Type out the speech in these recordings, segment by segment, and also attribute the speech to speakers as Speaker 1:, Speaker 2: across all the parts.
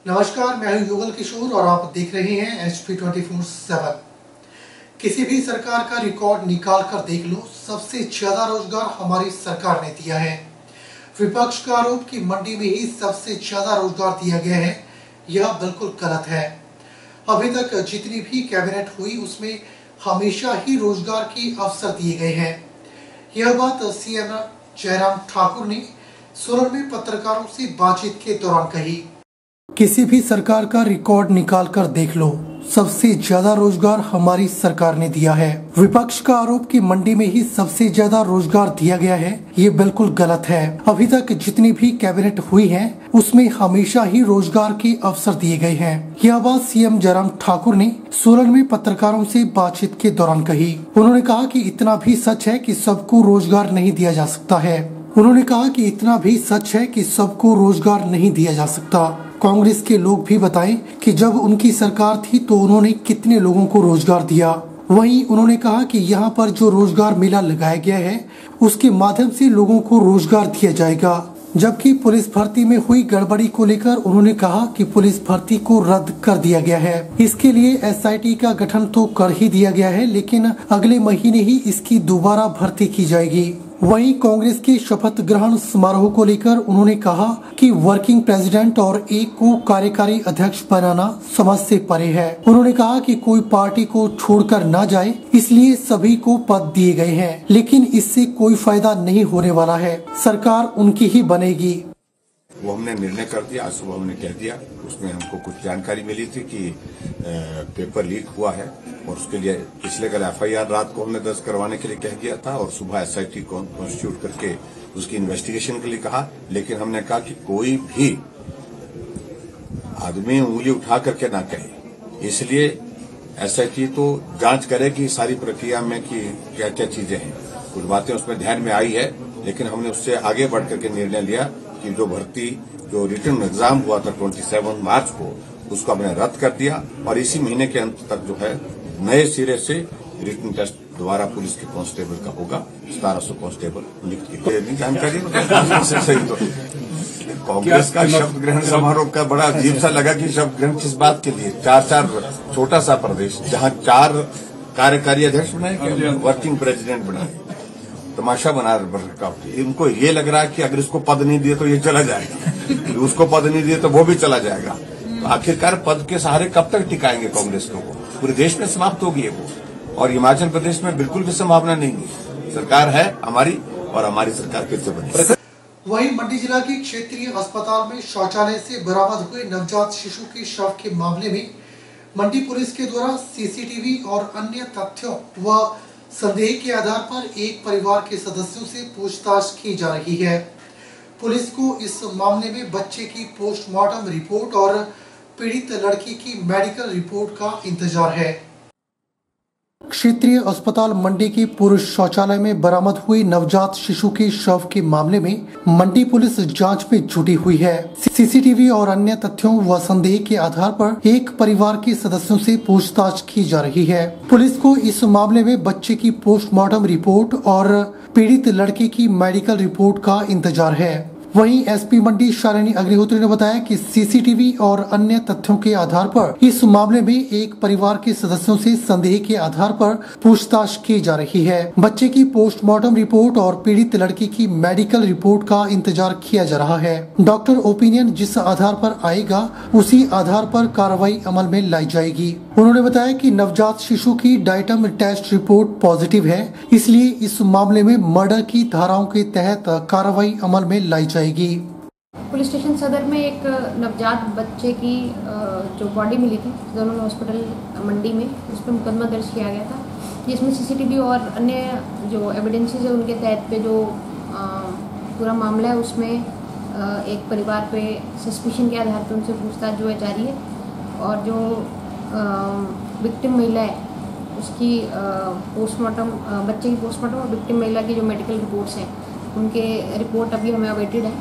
Speaker 1: नमस्कार, मैं हूं युगल किशोर और आप देख रहे हैं HP 24/7। किसी भी सरकार का रिकॉर्ड निकाल कर देख लो, सबसे ज्यादा रोजगार हमारी सरकार ने दिया है। विपक्ष का आरोप कि मंडी में ही सबसे ज्यादा रोजगार दिया गया है, यह बिल्कुल गलत है। अभी तक जितनी भी कैबिनेट हुई उसमें हमेशा ही रोजगार के अवसर दिए गए हैं। यह बात सीएम जयराम ठाकुर ने सोलन में पत्रकारों से बातचीत के दौरान कही। किसी भी सरकार का रिकॉर्ड निकाल कर देख लो, सबसे ज्यादा रोजगार हमारी सरकार ने दिया है। विपक्ष का आरोप कि मंडी में ही सबसे ज्यादा रोजगार दिया गया है, ये बिल्कुल गलत है। अभी तक जितनी भी कैबिनेट हुई है उसमें हमेशा ही रोजगार के अवसर दिए गए हैं। यह बात सीएम जयराम ठाकुर ने सोलन में पत्रकारों से बातचीत के दौरान कही। उन्होंने कहा कि इतना भी सच है कि सबको रोजगार नहीं दिया जा सकता है। उन्होंने कहा कि इतना भी सच है कि सबको रोजगार नहीं दिया जा सकता। कांग्रेस के लोग भी बताएं कि जब उनकी सरकार थी तो उन्होंने कितने लोगों को रोजगार दिया। वहीं उन्होंने कहा कि यहाँ पर जो रोजगार मेला लगाया गया है उसके माध्यम से लोगों को रोजगार दिया जाएगा। जबकि पुलिस भर्ती में हुई गड़बड़ी को लेकर उन्होंने कहा कि पुलिस भर्ती को रद्द कर दिया गया है। इसके लिए SIT का गठन तो कर ही दिया गया है, लेकिन अगले महीने ही इसकी दोबारा भर्ती की जाएगी। वहीं कांग्रेस के शपथ ग्रहण समारोह को लेकर उन्होंने कहा कि वर्किंग प्रेसिडेंट और एक को कार्यकारी अध्यक्ष बनाना समझ से परे है। उन्होंने कहा कि कोई पार्टी को छोड़कर ना जाए, इसलिए सभी को पद दिए गए हैं, लेकिन इससे कोई फायदा नहीं होने वाला है। सरकार उनकी ही बनेगी।
Speaker 2: वो हमने निर्णय कर दिया, आज सुबह हमने कह दिया। उसमें हमको कुछ जानकारी मिली थी कि पेपर लीक हुआ है और उसके लिए पिछले कल FIR रात को हमने दर्ज करवाने के लिए कह दिया था और सुबह SIT को कॉन्स्टिट्यूट करके उसकी इन्वेस्टिगेशन के लिए कहा। लेकिन हमने कहा कि कोई भी आदमी उंगली उठा करके ना कहे, इसलिए SIT तो जांच करेगी सारी प्रक्रिया में कि क्या क्या चीजें हैं। कुछ बातें उसमें ध्यान में आई है, लेकिन हमने उससे आगे बढ़ करके निर्णय लिया कि जो भर्ती जो रिटर्न एग्जाम हुआ था 27 मार्च को, उसको हमने रद्द कर दिया और इसी महीने के अंत तक जो है नए सिरे से रिटर्न टेस्ट दोबारा पुलिस के कांस्टेबल का होगा। 1700 कांस्टेबल नियुक्त की जानकारी कांग्रेस का शब्द ग्रहण समारोह का बड़ा अजीब सा लगा कि शब्द ग्रहण किस बात के लिए। 4 छोटा सा प्रदेश जहां 4 कार्यकारी अध्यक्ष बनाए, वर्किंग प्रेसिडेंट बनाए, तमाशा बना रखा। इनको ये लग रहा है कि अगर इसको पद नहीं दिए तो ये चला जाएगा, उसको पद नहीं दिए तो वो भी चला जाएगा। तो आखिरकार पद के सहारे कब तक टिकाएंगे कांग्रेस को? पूरे देश में समाप्त होगी है वो, और हिमाचल प्रदेश में बिल्कुल भी संभावना नहीं है। सरकार है हमारी और हमारी सरकार फिर से बनी।
Speaker 1: वहीं मंडी जिला के क्षेत्रीय अस्पताल में शौचालय से बरामद हुए नवजात शिशु के शव के मामले में मंडी पुलिस के द्वारा CCTV और अन्य तथ्यों व संदेह के आधार पर एक परिवार के सदस्यों से पूछताछ की जा रही है। पुलिस को इस मामले में बच्चे की पोस्टमार्टम रिपोर्ट और पीड़ित लड़की की मेडिकल रिपोर्ट का इंतजार है। क्षेत्रीय अस्पताल मंडी के पुरुष शौचालय में बरामद हुई नवजात शिशु के शव के मामले में मंडी पुलिस जांच में जुटी हुई है। CCTV और अन्य तथ्यों व संदेह के आधार पर एक परिवार के सदस्यों से पूछताछ की जा रही है। पुलिस को इस मामले में बच्चे की पोस्टमार्टम रिपोर्ट और पीड़ित लड़के की मेडिकल रिपोर्ट का इंतजार है। वहीं SP मंडी शालिनी अग्निहोत्री ने बताया कि CCTV और अन्य तथ्यों के आधार पर इस मामले में एक परिवार के सदस्यों से संदेह के आधार पर पूछताछ की जा रही है। बच्चे की पोस्टमार्टम रिपोर्ट और पीड़ित लड़की की मेडिकल रिपोर्ट का इंतजार किया जा रहा है। डॉक्टर ओपिनियन जिस आधार पर आएगा उसी आधार पर कार्रवाई अमल में लाई जाएगी। उन्होंने बताया कि नवजात शिशु की डाइटम टेस्ट रिपोर्ट पॉजिटिव है, इसलिए इस मामले में मर्डर की धाराओं के तहत कार्रवाई अमल में लाई जाएगी।
Speaker 3: पुलिस स्टेशन सदर में एक नवजात बच्चे की जो बॉडी मिली थी जनरल हॉस्पिटल मंडी में, उस पर मुकदमा दर्ज किया गया था, जिसमें CCTV और अन्य जो एविडेंसेस है उनके तहत पे जो पूरा मामला है उसमें एक परिवार पे सस्पिशन के आधार पर उनसे पूछताछ जो है जारी है। और जो विक्टिम महिला है उसकी पोस्टमार्टम, बच्चे की पोस्टमार्टम और विक्टिम महिला की जो मेडिकल रिपोर्ट्स हैं उनके रिपोर्ट अभी हमें अवेटेड है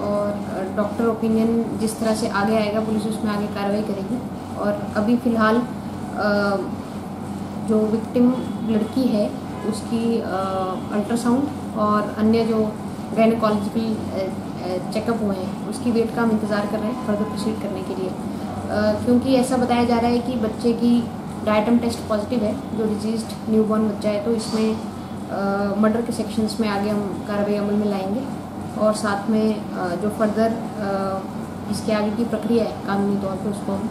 Speaker 3: और डॉक्टर ओपिनियन जिस तरह से आगे आएगा पुलिस उसमें आगे कार्रवाई करेगी। और अभी फ़िलहाल जो विक्टिम लड़की है उसकी अल्ट्रासाउंड और अन्य जो गायनेकोलॉजिकल चेकअप हुए हैं उसकी वेट का हम इंतज़ार कर रहे हैं फर्दर प्रोसीड करने के लिए। क्योंकि ऐसा बताया जा रहा है कि बच्चे की डायटम टेस्ट पॉजिटिव है, जो डिजीज्ड न्यूबॉर्न बच्चा है, तो इसमें मर्डर के सेक्शंस में आगे हम कार्रवाई अमल में लाएंगे और साथ में जो फर्दर इसके आगे की प्रक्रिया है कानूनी तौर पर उसको हम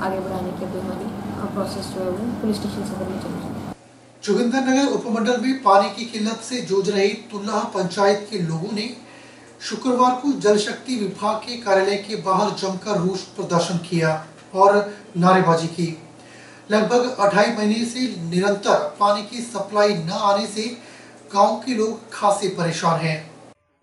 Speaker 3: आगे बढ़ाने के लिए हमारी प्रोसेस जो है वो पुलिस स्टेशन सदर में चल रही है।
Speaker 1: जोगिंदरनगर उपमंडल में पानी की किल्लत से जूझ रही तुल्लाह पंचायत के लोगों ने शुक्रवार को जल शक्ति विभाग के कार्यालय के बाहर जमकर रोष प्रदर्शन किया और नारेबाजी की। लगभग 2.5 महीने से निरंतर पानी की सप्लाई न आने से गांव के लोग खासे परेशान हैं।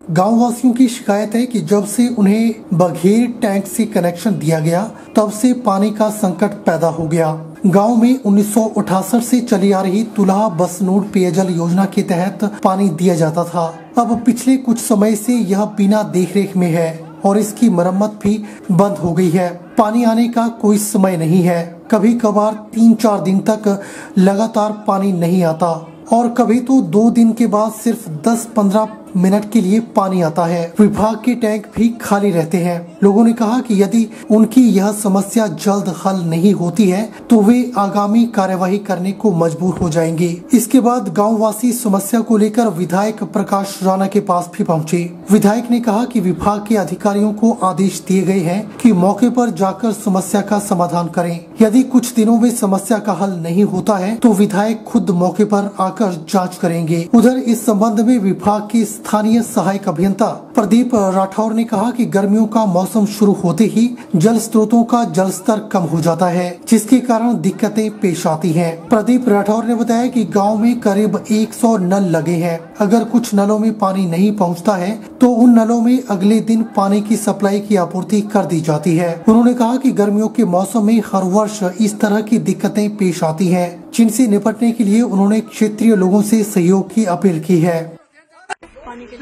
Speaker 1: गांव वासियों की शिकायत है कि जब से उन्हें बघेर टैंक से कनेक्शन दिया गया तब से पानी का संकट पैदा हो गया। गांव में 1968 से चली आ रही तुल्हा बसनोड पेयजल योजना के तहत पानी दिया जाता था। अब पिछले कुछ समय से यह बिना देखरेख में है और इसकी मरम्मत भी बंद हो गई है। पानी आने का कोई समय नहीं है। कभी कभार 3-4 दिन तक लगातार पानी नहीं आता और कभी तो 2 दिन के बाद सिर्फ 10-15 मिनट के लिए पानी आता है। विभाग के टैंक भी खाली रहते हैं। लोगों ने कहा कि यदि उनकी यह समस्या जल्द हल नहीं होती है तो वे आगामी कार्यवाही करने को मजबूर हो जाएंगे। इसके बाद गांववासी समस्या को लेकर विधायक प्रकाश राणा के पास भी पहुंचे। विधायक ने कहा कि विभाग के अधिकारियों को आदेश दिए गए हैं कि मौके पर जाकर समस्या का समाधान करें। यदि कुछ दिनों में समस्या का हल नहीं होता है तो विधायक खुद मौके पर आकर जाँच करेंगे। उधर इस संबंध में विभाग के स्थानीय सहायक अभियंता प्रदीप राठौर ने कहा कि गर्मियों का मौसम शुरू होते ही जल स्रोतों का जलस्तर कम हो जाता है, जिसके कारण दिक्कतें पेश आती हैं। प्रदीप राठौर ने बताया कि गांव में करीब 100 नल लगे हैं। अगर कुछ नलों में पानी नहीं पहुंचता है तो उन नलों में अगले दिन पानी की सप्लाई की आपूर्ति कर दी जाती है। उन्होंने कहा कि गर्मियों के मौसम में हर वर्ष इस तरह की दिक्कतें पेश आती हैं, जिनसे निपटने के लिए उन्होंने क्षेत्रीय लोगों से सहयोग की अपील की है।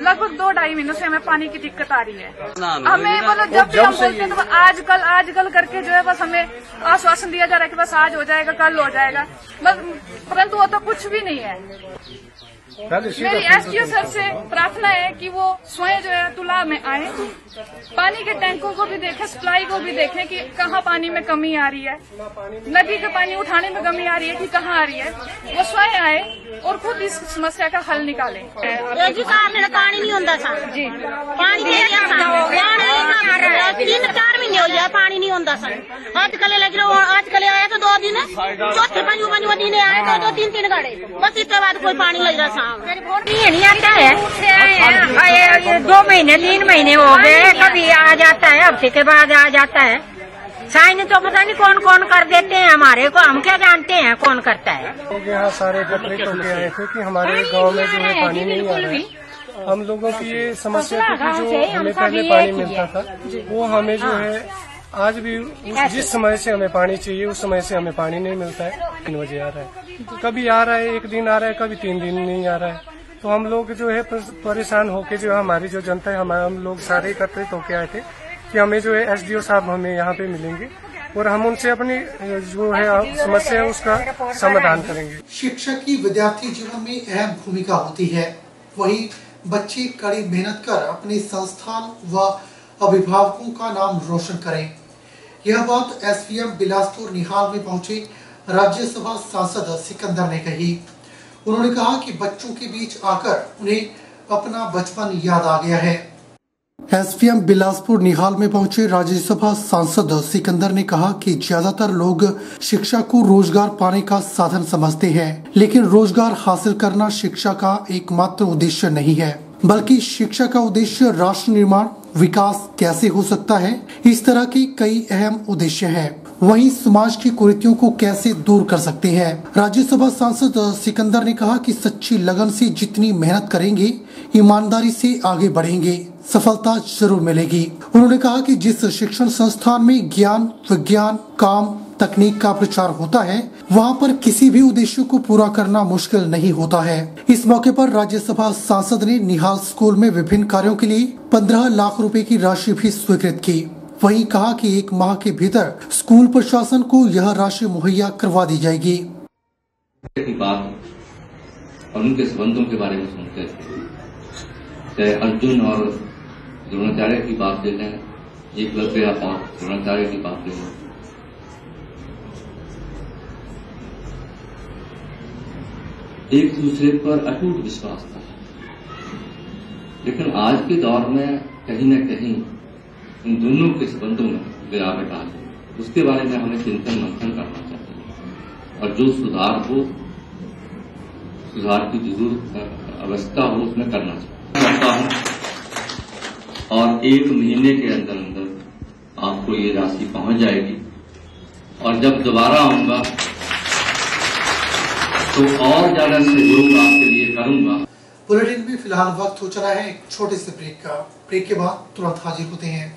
Speaker 4: लगभग 2-2.5 महीनों से हमें पानी की दिक्कत आ रही है। हमें बोलो जब भी हम बोलते हैं तो आजकल करके जो है बस हमें आश्वासन दिया जा रहा है कि बस आज हो जाएगा, कल हो जाएगा, बस परंतु वो तो कुछ भी नहीं है। मेरी एसडीओ सर से प्रार्थना है कि वो स्वयं जो है तुला में आए, पानी के टैंकों को भी देखें, सप्लाई को भी देखें कि कहाँ पानी में कमी आ रही है, नदी का पानी उठाने में कमी आ रही है कि कहाँ आ रही है। वो स्वयं आए और खुद इस समस्या का हल निकालें।
Speaker 5: पानी नहीं होता था जी, पानी 3-4 महीने हो गया पानी नहीं होता था। आजकल आया तो 2 दिन, चौथे 5 दिन आए तो 2-3 गाड़े, बस इसके बाद कोई पानी लग रहा था। नहीं आता है, 2 महीने 3 महीने हो गए, कभी आ जाता है, हफ्ते के बाद आ जाता है। साइन तो पता नहीं कौन कौन कर देते हैं, हमारे को हम क्या जानते हैं कौन करता है।
Speaker 6: लोग यहाँ सारे एकत्रित होके आए थे कि हमारे गांव में जो है पानी नहीं आ रहा है। हम लोगों की ये समस्या थी कि जो हमें पहले पानी मिलता था वो हमें जो है आज भी जिस समय से हमें पानी चाहिए उस समय से हमें पानी नहीं मिलता है। 3 बजे आ रहा है, कभी आ रहा है 1 दिन आ रहा है, कभी 3 दिन नहीं आ रहा है। तो हम लोग जो है परेशान होके जो है हमारी जो जनता है हम लोग सारे एकत्रित होके आए थे कि हमें जो है एसडीओ साहब हमें यहाँ पे मिलेंगे और हम उनसे अपनी जो है समस्या है उसका समाधान करेंगे।
Speaker 1: शिक्षक की विद्यार्थी जीवन में अहम भूमिका होती है, वहीं बच्चे कड़ी मेहनत कर अपने संस्थान व अभिभावकों का नाम रोशन करें। यह बात एसपीएम बिलासपुर निहाल में पहुंचे राज्यसभा सांसद सिकंदर ने कही। उन्होंने कहा कि बच्चों के बीच आकर उन्हें अपना बचपन याद आ गया है। एसपीएम बिलासपुर निहाल में पहुंचे राज्यसभा सांसद सिकंदर ने कहा कि ज्यादातर लोग शिक्षा को रोजगार पाने का साधन समझते हैं, लेकिन रोजगार हासिल करना शिक्षा का एकमात्र उद्देश्य नहीं है, बल्कि शिक्षा का उद्देश्य राष्ट्र निर्माण, विकास कैसे हो सकता है, इस तरह के कई अहम उद्देश्य हैं। वहीं समाज की कुरीतियों को कैसे दूर कर सकते हैं। राज्यसभा सांसद सिकंदर ने कहा कि सच्ची लगन से जितनी मेहनत करेंगे, ईमानदारी से आगे बढ़ेंगे, सफलता जरूर मिलेगी। उन्होंने कहा कि जिस शिक्षण संस्थान में ज्ञान, विज्ञान, काम, तकनीक का प्रचार होता है, वहाँ पर किसी भी उद्देश्य को पूरा करना मुश्किल नहीं होता है। इस मौके पर राज्यसभा सांसद ने निहाल स्कूल में विभिन्न कार्यों के लिए 15 लाख रुपए की राशि भी स्वीकृत की। वहीं कहा कि 1 माह के भीतर स्कूल प्रशासन को यह राशि मुहैया करवा दी जाएगी।
Speaker 7: बात और उनके संबंधों के बारे में सुनते थे, चाहे अर्जुन और द्रोणाचार्य की बात ले लें, एकलव्य और द्रोणाचार्य की बात ले लें, एक दूसरे पर अटूट विश्वास था। लेकिन आज के दौर में कहीं न कहीं इन दोनों के संबंधों में गिरावट आ गई। उसके बारे में हमें चिंतन मंथन करना चाहिए और जो सुधार हो, सुधार की जरूरत अवस्था हो, उसमें करना चाहिए। और 1 महीने के अंदर अंदर आपको ये राशि पहुंच जाएगी और जब दोबारा आऊंगा तो और ज्यादा सहयोग आपके लिए करूंगा।
Speaker 1: बुलेटिन में फिलहाल वक्त हो चला है एक छोटे से ब्रेक का। ब्रेक के बाद तुरंत हाजिर होते हैं।